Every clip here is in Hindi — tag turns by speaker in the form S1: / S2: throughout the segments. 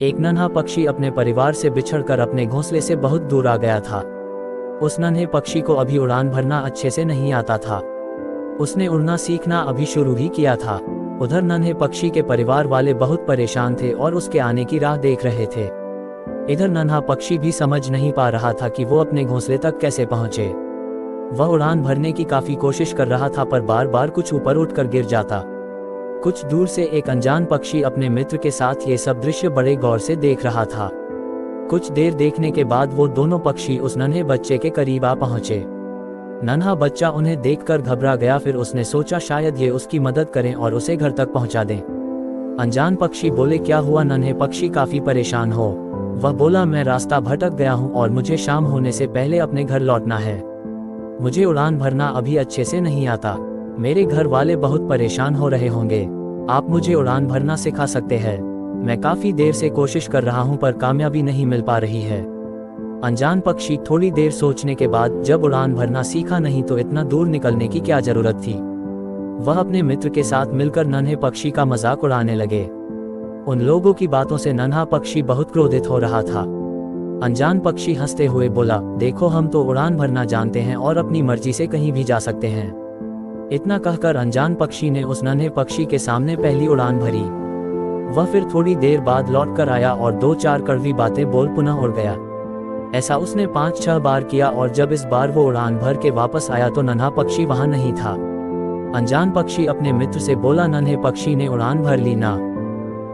S1: एक नन्हा पक्षी अपने परिवार से बिछड़कर अपने घोंसले से बहुत दूर आ गया था। उस नन्हे पक्षी को अभी उड़ान भरना अच्छे से नहीं आता था। उसने उड़ना सीखना अभी शुरू ही किया था। उधर नन्हे पक्षी के परिवार वाले बहुत परेशान थे और उसके आने की राह देख रहे थे। इधर नन्हा पक्षी भी समझ नहीं पा रहा था कि वो अपने घोंसले तक कैसे पहुंचे। वह उड़ान भरने की काफी कोशिश कर रहा था, पर बार बार कुछ ऊपर उठकर गिर जाता। कुछ दूर से एक अनजान पक्षी अपने मित्र के साथ ये सब दृश्य बड़े गौर से देख रहा था। कुछ देर देखने के बाद वो दोनों पक्षी उस नन्हे बच्चे के करीब आ पहुंचे। नन्हा बच्चा उन्हें देखकर घबरा गया। फिर उसने सोचा शायद ये उसकी मदद करें और उसे घर तक पहुंचा दें। अनजान पक्षी बोले, क्या हुआ? नन्हे पक्षी काफी परेशान हो। वह बोला, मैं रास्ता भटक गया हूं और मुझे शाम होने से पहले अपने घर लौटना है। मुझे उड़ान भरना अभी अच्छे से नहीं आता। मेरे घर वाले बहुत परेशान हो रहे होंगे। आप मुझे उड़ान भरना सिखा सकते हैं? मैं काफी देर से कोशिश कर रहा हूं पर कामयाबी नहीं मिल पा रही है। अनजान पक्षी थोड़ी देर सोचने के बाद, जब उड़ान भरना सीखा नहीं तो इतना दूर निकलने की क्या जरूरत थी। वह अपने मित्र के साथ मिलकर नन्हे पक्षी का मजाक उड़ाने लगे। उन लोगों की बातों से नन्हा पक्षी बहुत क्रोधित हो रहा था। अनजान पक्षी हंसते हुए बोला, देखो हम तो उड़ान भरना जानते हैं और अपनी मर्जी से कहीं भी जा सकते हैं। इतना कहकर अनजान पक्षी ने उस नन्हे पक्षी के सामने पहली उड़ान भरी। वह फिर थोड़ी देर बाद लौटकर आया और 2-4 कड़वी बातें बोल पुनः उड़ गया। ऐसा उसने 5-6 बार किया और जब इस बार वो उड़ान भर के वापस आया तो नन्हा पक्षी वहां नहीं था। अनजान पक्षी अपने मित्र से बोला, नन्हे पक्षी ने उड़ान भर ली ना?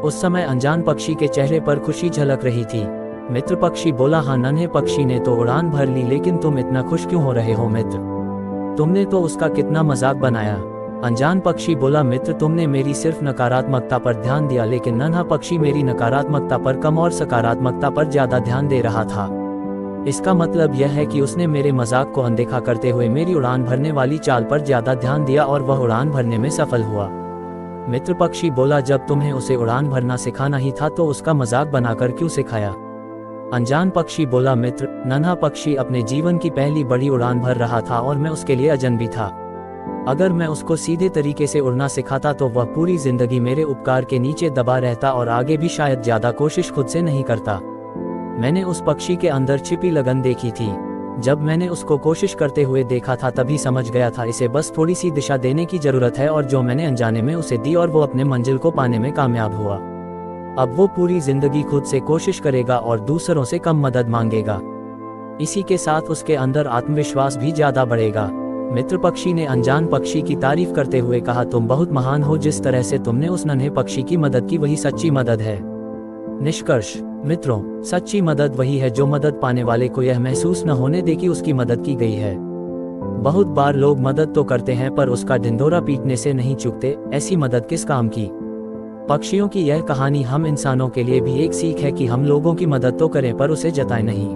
S1: उस समय अनजान पक्षी के चेहरे पर खुशी झलक रही थी। मित्र पक्षी बोला, हाँ नन्हे पक्षी ने तो उड़ान भर ली, लेकिन तुम इतना खुश क्यों हो रहे हो मित्र? तुमने तो उसका कितना मजाक बनाया। अनजान पक्षी बोला, मित्र तुमने मेरी सिर्फ नकारात्मकता पर ध्यान दिया, लेकिन नन्हा पक्षी मेरी नकारात्मकता पर कम और सकारात्मकता पर ज्यादा ध्यान दे रहा था। इसका मतलब यह है कि उसने मेरे मजाक को अनदेखा करते हुए मेरी उड़ान भरने वाली चाल पर ज्यादा ध्यान दिया और वह उड़ान भरने में सफल हुआ। मित्र पक्षी बोला, जब तुम्हें उसे उड़ान भरना सिखाना ही था तो उसका मजाक बनाकर क्यों सिखाया? अनजान पक्षी बोला, मित्र नन्हा पक्षी अपने जीवन की पहली बड़ी उड़ान भर रहा था और मैं उसके लिए अजनबी था। अगर मैं उसको सीधे तरीके से उड़ना सिखाता तो वह पूरी जिंदगी मेरे उपकार के नीचे दबा रहता और आगे भी शायद ज्यादा कोशिश खुद से नहीं करता। मैंने उस पक्षी के अंदर छिपी लगन देखी थी। जब मैंने उसको कोशिश करते हुए देखा था तभी समझ गया था इसे बस थोड़ी सी दिशा देने की जरूरत है, और जो मैंने अनजाने में उसे दी और वो अपने मंजिल को पाने में कामयाब हुआ। अब वो पूरी जिंदगी खुद से कोशिश करेगा और दूसरों से कम मदद मांगेगा। इसी के साथ उसके अंदर आत्मविश्वास भी ज्यादा बढ़ेगा। मित्र पक्षी ने अनजान पक्षी की तारीफ करते हुए कहा, तुम बहुत महान हो। जिस तरह से तुमने उस नन्हे पक्षी की मदद की वही सच्ची मदद है। निष्कर्ष मित्रों, सच्ची मदद वही है जो मदद पाने वाले को यह महसूस न होने दे कि उसकी मदद की गई है। बहुत बार लोग मदद तो करते हैं पर उसका ढिंढोरा पीटने से नहीं चूकते। ऐसी मदद किस काम की। पक्षियों की यह कहानी हम इंसानों के लिए भी एक सीख है कि हम लोगों की मदद तो करें पर उसे जताएं नहीं।